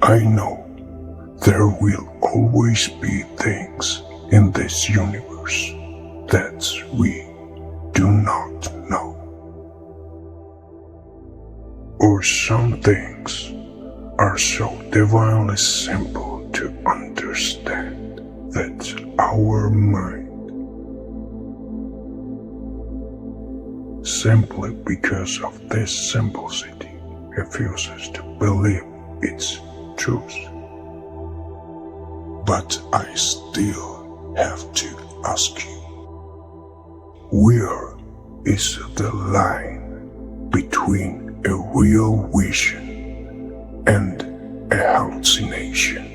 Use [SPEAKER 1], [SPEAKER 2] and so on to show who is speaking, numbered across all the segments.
[SPEAKER 1] I know there will always be things in this universe that we do not know. Or some things are so divinely simple to understand that our mind, simply because of this simplicity, refuses to believe its truth. But I still have to ask you, where is the line between a real vision and a hallucination?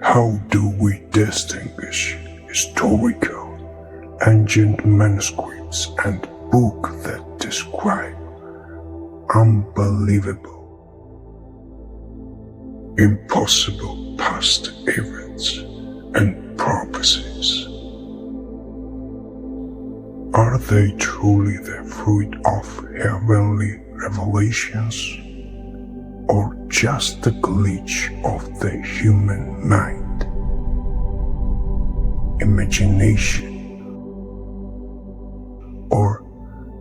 [SPEAKER 1] How do we distinguish historical, ancient manuscripts and books that describe unbelievable, impossible past events and prophecies? Are they truly the fruit of heavenly revelations, or just a glitch of the human mind, imagination, or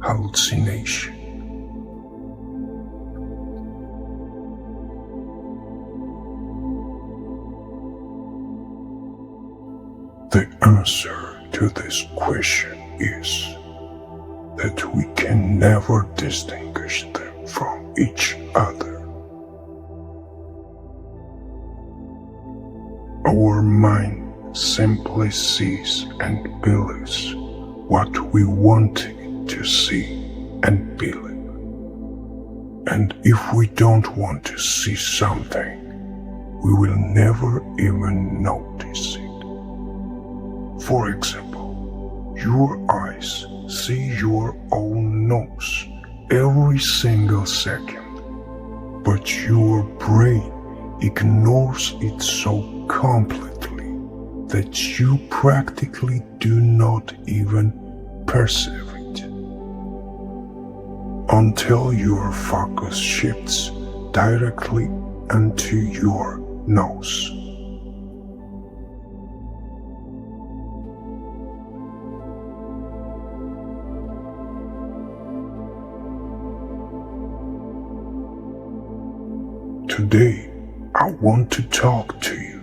[SPEAKER 1] hallucination? The answer to this question is that we can never distinguish them from each other. Our mind simply sees and believes what we want it to see and believe. And if we don't want to see something, we will never even notice it. For example, your eyes see your own nose every single second, but your brain ignores it so completely that you practically do not even perceive it until your focus shifts directly into your nose. Today, I want to talk to you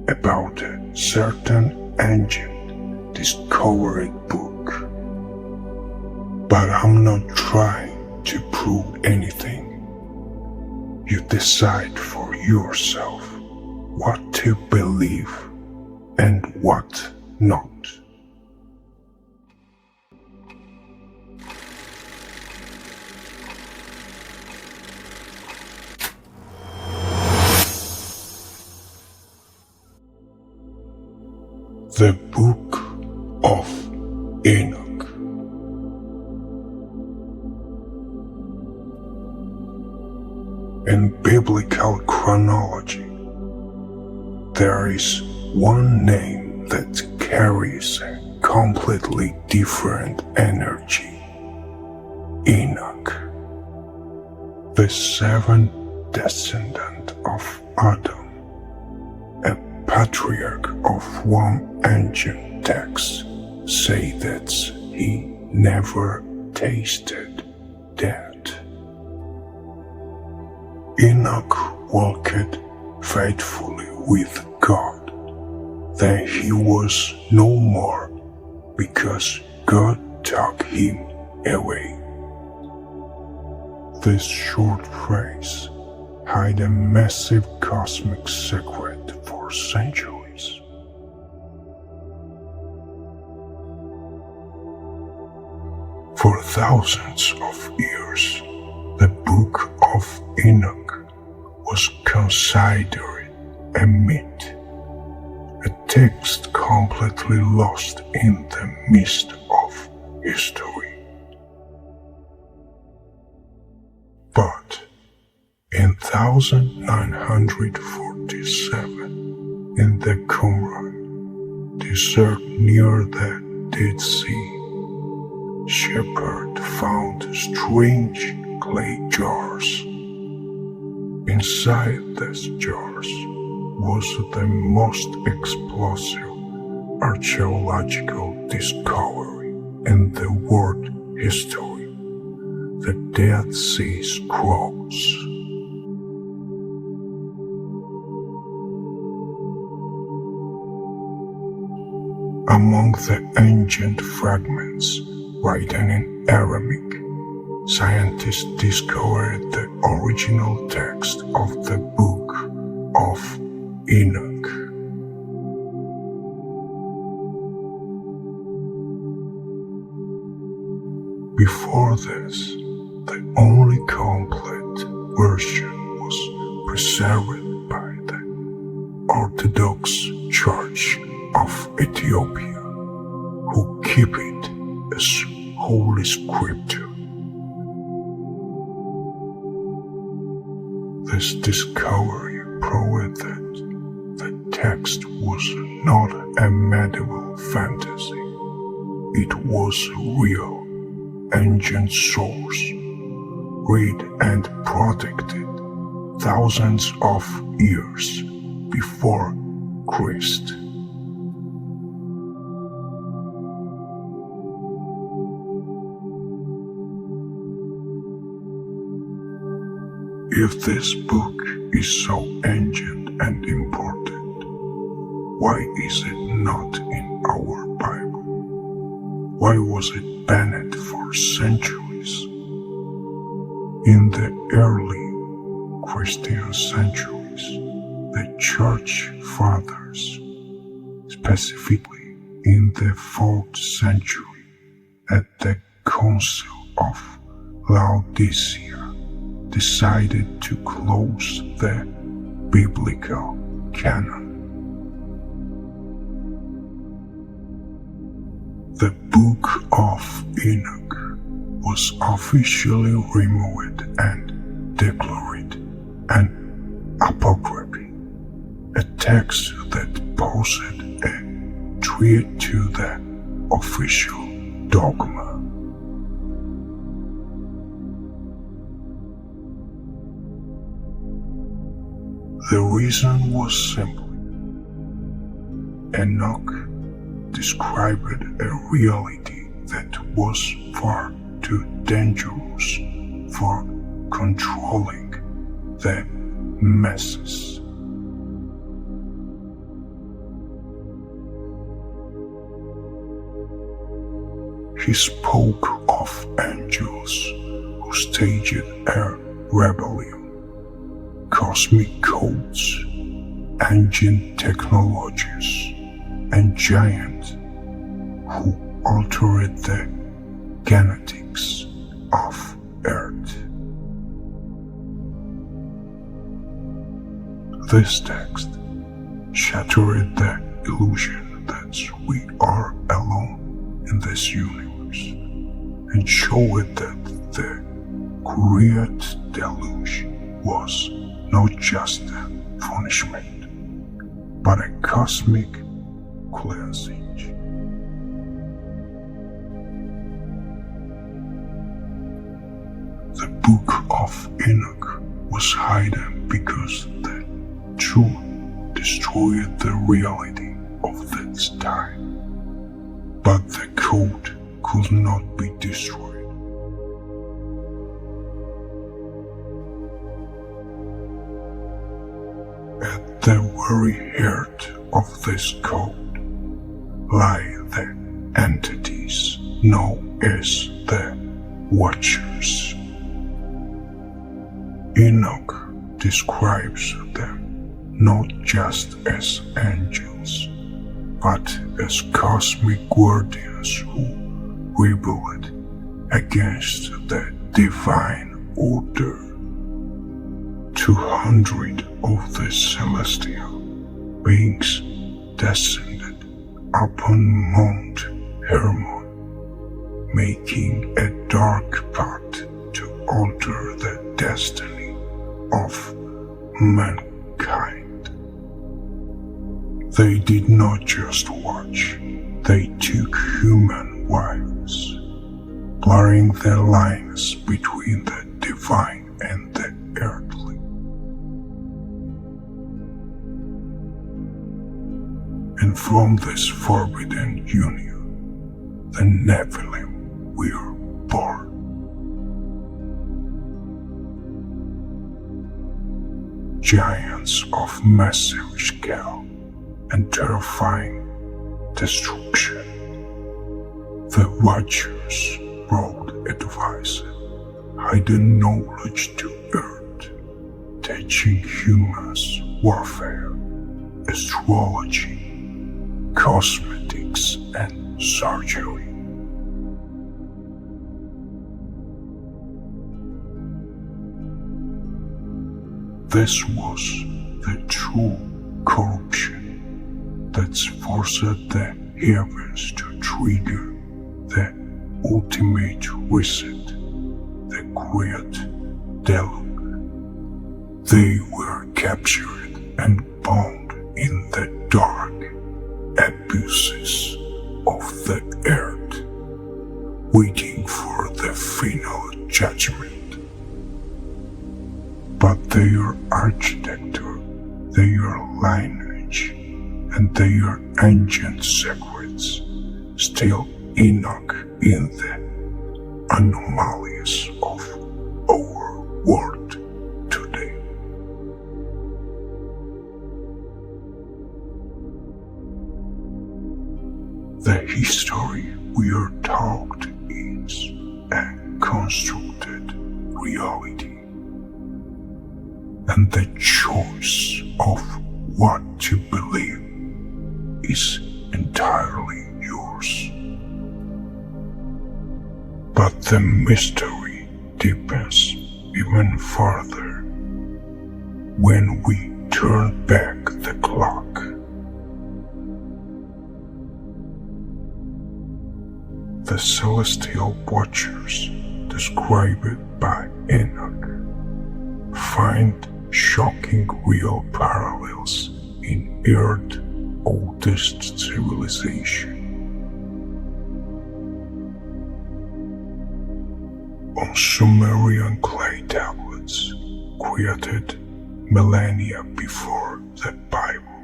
[SPEAKER 1] about a certain ancient discovered book. But I'm not trying to prove anything. You decide for yourself what to believe and what not. The Book of Enoch. In biblical chronology, there is one name that carries a completely different energy: Enoch, the seventh descendant of Adam, a patriarch of one ancient text say that he never tasted death. Enoch walked faithfully with God. Then he was no more because God took him away. This short phrase hid a massive cosmic secret for centuries. For thousands of years, the Book of Enoch was considered a myth, a text completely lost in the mist of history. But in 1947, in the Qumran desert near the Dead Sea, Shepherd found strange clay jars. inside these jars was the most explosive archaeological discovery in the world history, the Dead Sea Scrolls. Among the ancient fragments written in Aramaic, scientists discovered the original text of the Book of Enoch. Before this, the only complete version was preserved by the Orthodox Church of Ethiopia, who keep it as Holy Scripture. This discovery proved that the text was not a medieval fantasy. It was a real, ancient source, read and protected thousands of years before Christ. If this book is so ancient and important, why is it not in our Bible? Why was it banned for centuries? In the early Christian centuries, the Church Fathers, specifically in the 4th century at the Council of Laodicea, decided to close the biblical canon. The Book of Enoch was officially removed and declared an apocryphy, a text that posed a threat to the official dogma. The reason was simple. Enoch described a reality that was far too dangerous for controlling the masses. He spoke of angels who staged a rebellion, cosmic codes, ancient technologies, and giants who altered the genetics of Earth. This text shattered the illusion that we are alone in this universe and showed that the Great Deluge was not just a punishment, but a cosmic cleansing. The Book of Enoch was hidden because the truth destroyed the reality of this time, but the code could not be destroyed. At the very heart of this code lie the entities known as the Watchers. Enoch describes them not just as angels, but as cosmic guardians who rebelled against the divine order. 200 of the celestial beings descended upon Mount Hermon, making a dark pact to alter the destiny of mankind. They did not just watch, they took human wives, blurring the lines between the divine and the earthly. And from this forbidden union, the Nephilim were born. Giants of massive scale and terrifying destruction. The Watchers brought advice, hidden knowledge to earth, teaching humans warfare, astrology, cosmetics, and surgery. This was the true corruption that forced the heavens to trigger the ultimate reset, the Great Deluge. They were captured and bound in the dark abysses of the earth, waiting for the final judgment. But their architecture, their lineage, and their ancient secrets still Enoch in the anomalous of our world today. The history we are taught is a constructed reality, and the choice of what to believe is entirely yours. But the mystery deepens even further when we turn back the clock. The celestial watchers described by Enoch find shocking real parallels in Earth's oldest civilization. On Sumerian clay tablets created millennia before the Bible,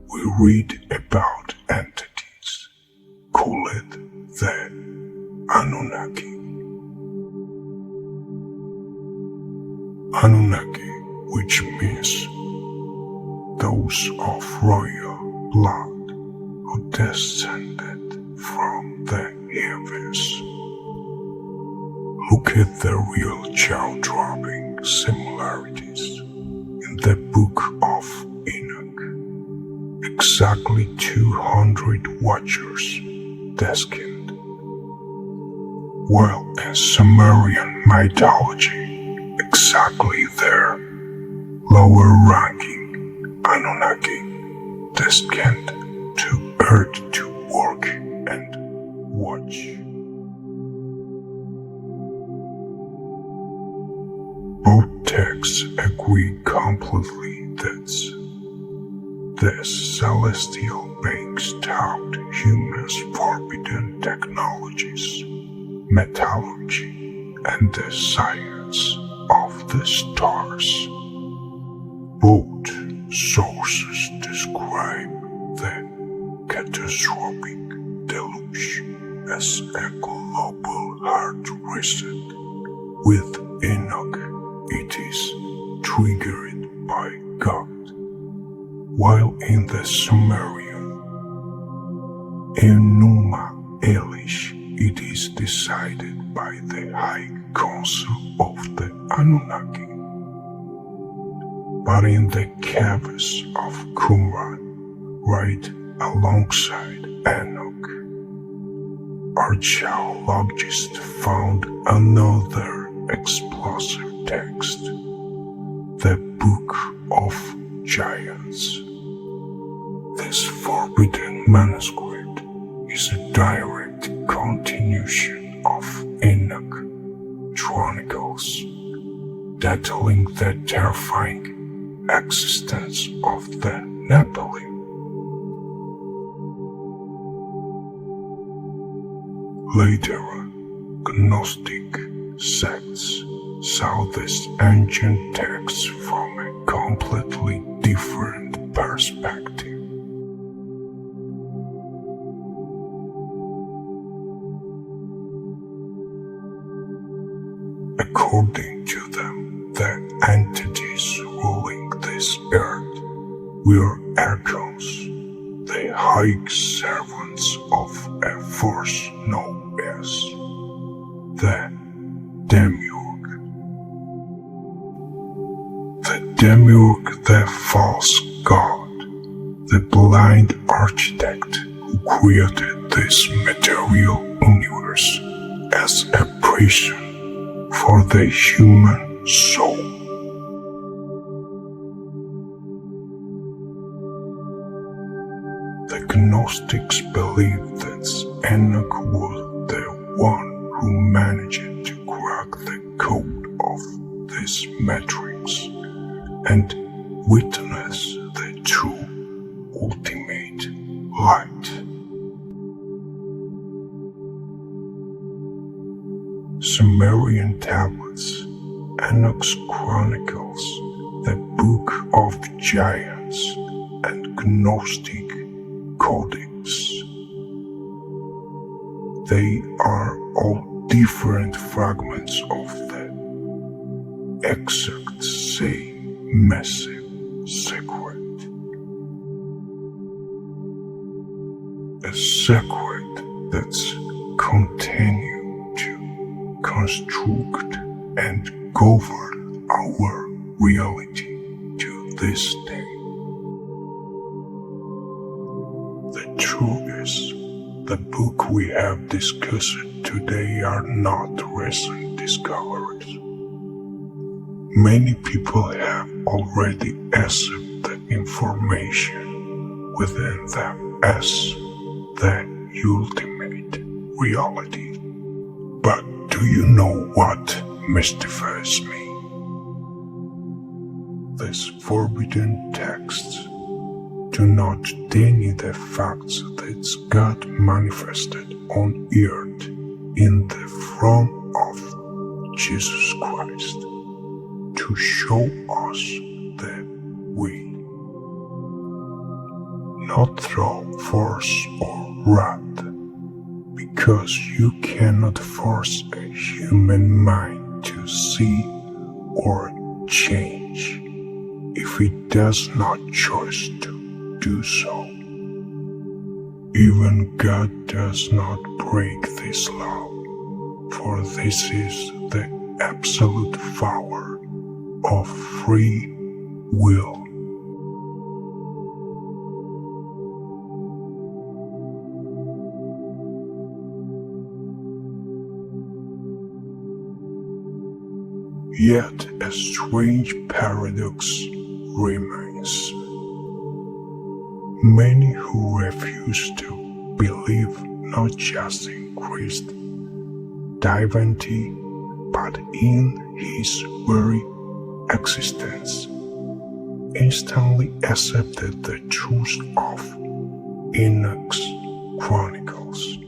[SPEAKER 1] we read about entities called the Anunnaki. Anunnaki, which means those of royal blood who descended from the heavens. Look at the real jaw-dropping similarities in the Book of Enoch. Exactly 200 watchers destined, while in Sumerian mythology, exactly their lower-ranking Anunnaki destined to Earth to work and watch. Both texts agree completely that the celestial beings taught humans forbidden technologies, metallurgy, and the science of the stars. Both sources describe the catastrophic deluge as a global hard reset. With Enoch, it is triggered by God, while in the Sumerian Enuma Elish, it is decided by the High Council of the Anunnaki. But in the caves of Qumran, right alongside Enoch, archaeologists found another explosive text, the Book of Giants. This forbidden manuscript is a direct continuation of Enoch Chronicles, detailing the terrifying existence of the Nephilim. Later, Gnostic sects saw this ancient text from a completely different perspective. were Archons, the high servants of a force known as the Demiurge. The Demiurge, the false god, the blind architect who created this material universe as a prison for the human soul. The Gnostics believed that Enoch was the one who managed to crack the code of this matrix and witness the true ultimate light. Sumerian tablets, Enoch's chronicles, the Book of Giants, and Gnostic codex. They are all different fragments of the exact same massive secret. A secret that's continued to construct and govern our reality to this day. The truth is, the book we have discussed today are not recent discoveries. Many people have already accepted the information within them as the ultimate reality. But do you know what mystifies me? These forbidden texts do not deny the facts that God manifested on earth in the form of Jesus Christ to show us the way, not through force or wrath, because you cannot force a human mind to see or change if it does not choose to do so. Even God does not break this law, for this is the absolute power of free will. Yet a strange paradox remains. Many who refuse to believe not just in Christ's divinity, but in his very existence, instantly accepted the truth of Enoch's chronicles.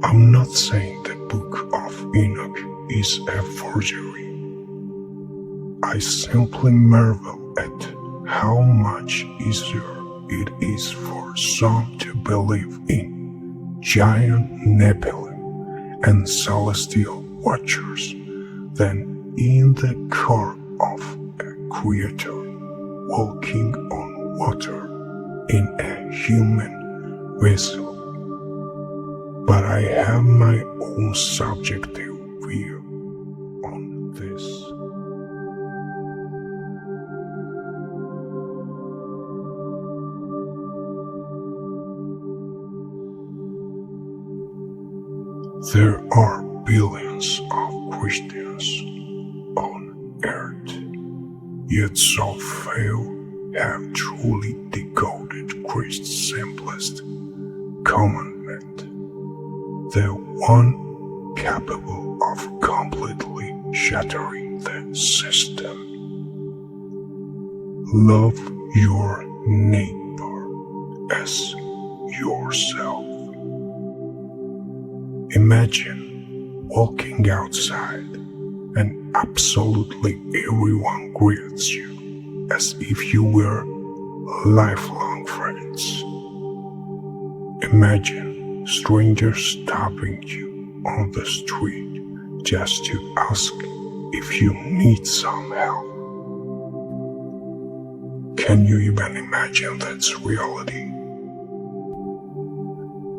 [SPEAKER 1] I'm not saying the Book of Enoch is a forgery. I simply marvel at how much easier it is for some to believe in giant Nephilim and celestial watchers than in the core of a creator walking on water in a human vessel. But I have my own subjective view on this. There are billions of Christians on earth, yet so few have truly decoded Christ's simplest commandment, the one capable of completely shattering the system. Love your neighbor as yourself. Imagine walking outside and absolutely everyone greets you as if you were lifelong friends. Imagine strangers stopping you on the street just to ask if you need some help. Can you even imagine that's reality?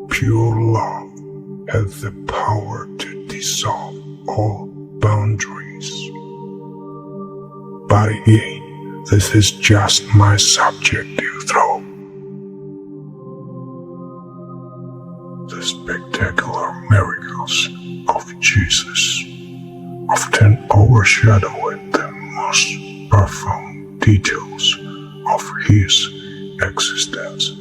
[SPEAKER 1] Pure love has the power to dissolve all boundaries. But again, this is just my subjective thought. The spectacular miracles of Jesus often overshadow the most profound details of his existence.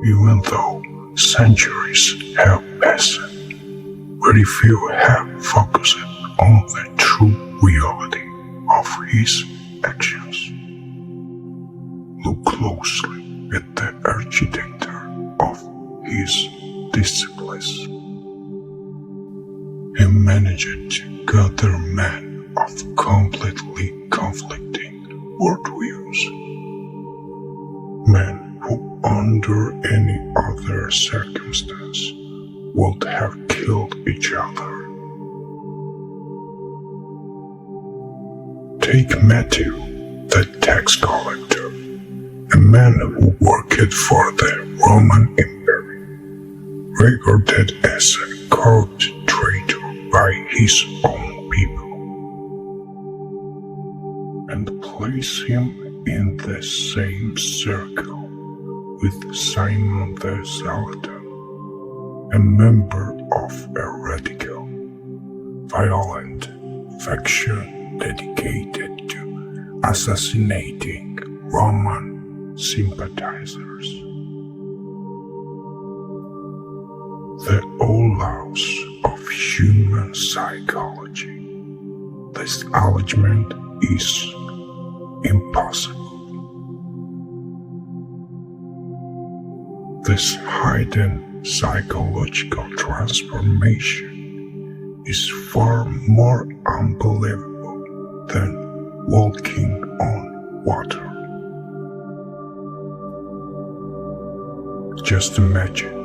[SPEAKER 1] Even though centuries have passed, very few have focused on the true reality of his actions. Look closely at the architecture of his disciples. He managed to gather men of completely conflicting worldviews. Men who under any other circumstance would have killed each other. Take Matthew, the tax collector, a man who worked for the Roman Empire, regarded as a corrupt traitor by his own people, and place him in the same circle with Simon the Zealot, a member of a radical, violent faction dedicated to assassinating Roman sympathizers. The old laws of human psychology, this argument is impossible. This hidden psychological transformation is far more unbelievable than walking on water. Just imagine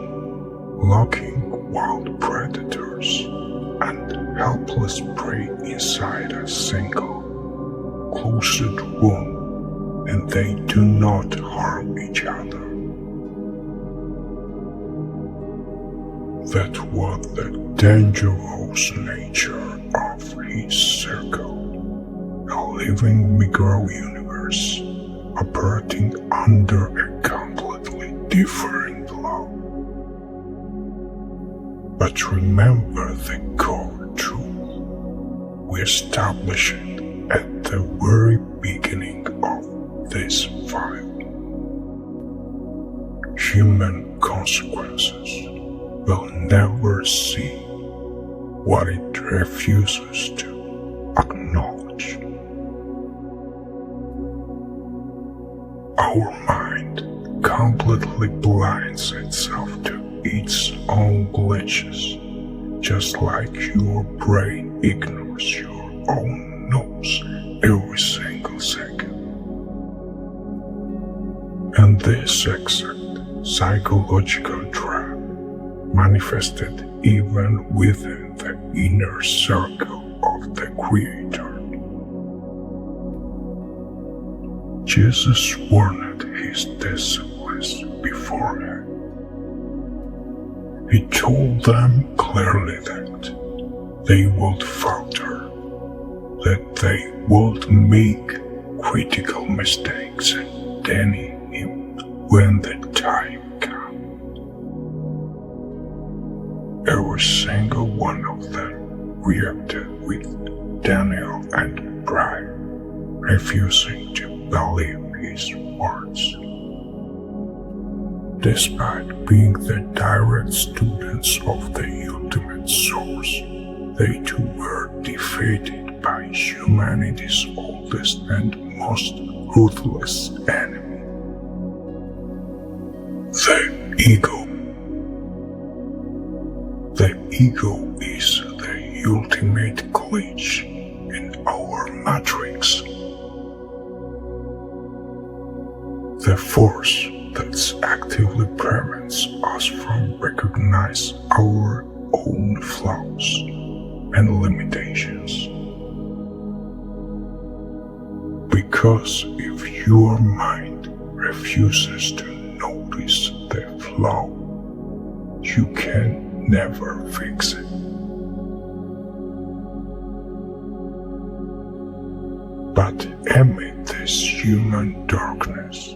[SPEAKER 1] locking wild predators and helpless prey inside a single, closed room, and they do not harm each other. That was the dangerous nature of his circle, a living micro-universe operating under a completely different law. But remember the core truth we established at the very beginning of this file. Human consequences will never see what it refuses to acknowledge. Our mind completely blinds itself to its own glitches, just like your brain ignores your own nose every single second. And this exact psychological trap manifested even within the inner circle of the Creator. Jesus warned his disciples beforehand. He told them clearly that they would falter, that they would make critical mistakes and deny him when the time comes. Every single one of them reacted with denial and pride, refusing to believe his words. Despite being the direct students of the ultimate source, they too were defeated by humanity's oldest and most ruthless enemy, the ego. The ego is the ultimate glitch in our matrix. The force that actively prevents us from recognizing our own flaws and limitations. Because if your mind refuses to notice the flaw, you can never fix it. But amid this human darkness,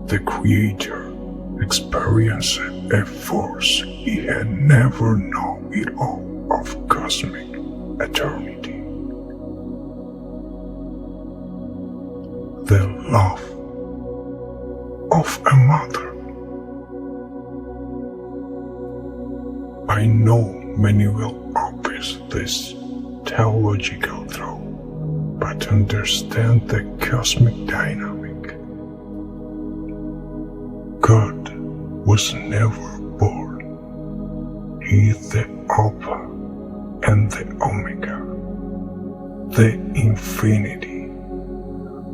[SPEAKER 1] the Creator experienced a force he had never known in all of cosmic eternity. The love of a mother. I know many will oppose this theological thought, but understand the cosmic dynamic. God was never born. He is the Alpha and the Omega, the infinity,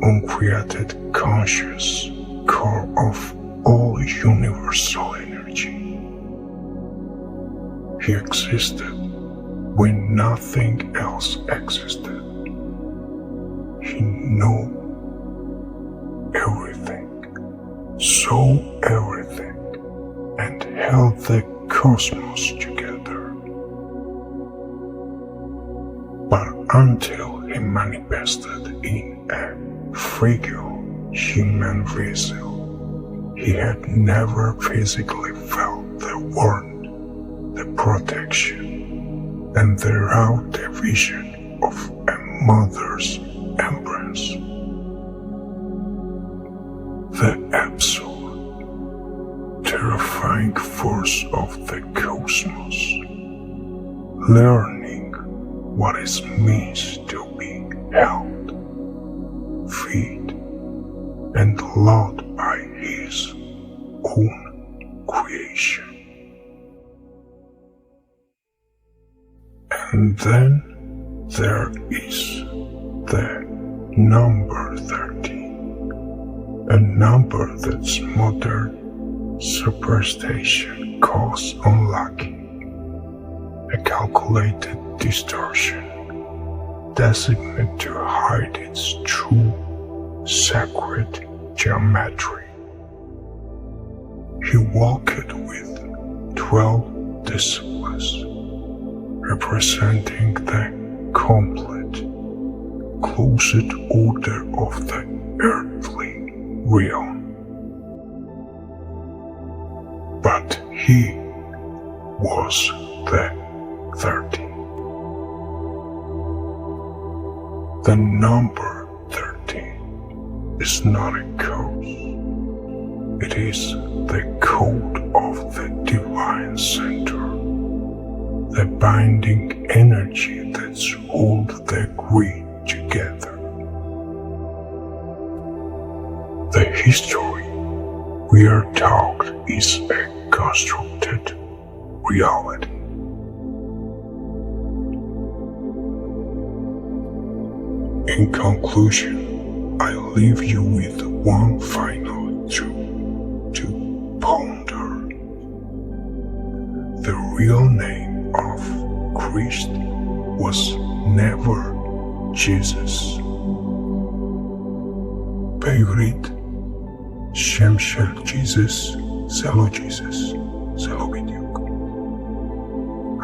[SPEAKER 1] uncreated conscious core of all universal energy. He existed when nothing else existed. He knew everything, saw everything, and held the cosmos together. But until he manifested in a fragile human vessel, he had never physically felt the warmth, the protection, and the raw division of a mother's embrace. The absolute, terrifying force of the cosmos, learning what it means to be held, fed, and loved by his own creation. And then there is the number 13, a number that's modern superstition calls unlucky, a calculated distortion designed to hide its true sacred geometry. He walked with 12 disciples, representing the complete, closed order of the earthly realm. But he was the 13. The number 13 is not a code. It is the code of the divine center, the binding energy that's holds the grid together. The history we are taught is a constructed reality. In conclusion, I leave you with one final truth to ponder. The real name of Christ was never Jesus. Beirut, Shem Shel Jesus, Zelo Jesus, Zelo בדיוק.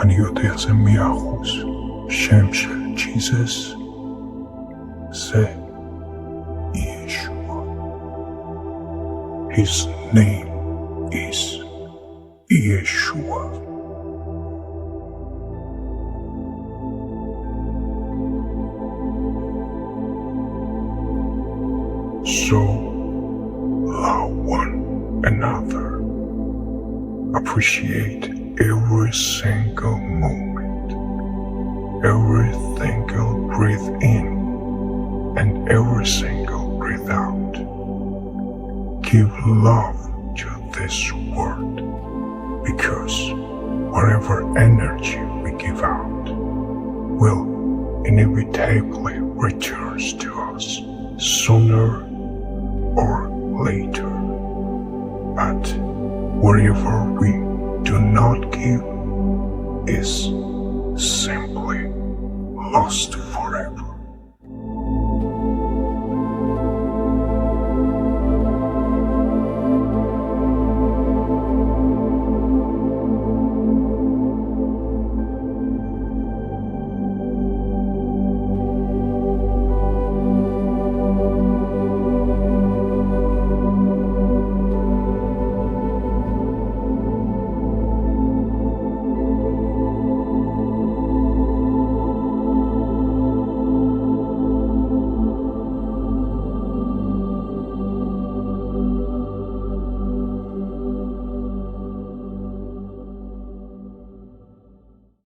[SPEAKER 1] אני יודע זה 100%, Shem Shel Jesus, זה Yeshua. His name is Yeshua. So, love one another. Appreciate every single moment, every single breath in, and every single breath out. Give love to this world, because whatever energy we give out will inevitably return to us sooner or later. But whatever we do not give is simply last forever.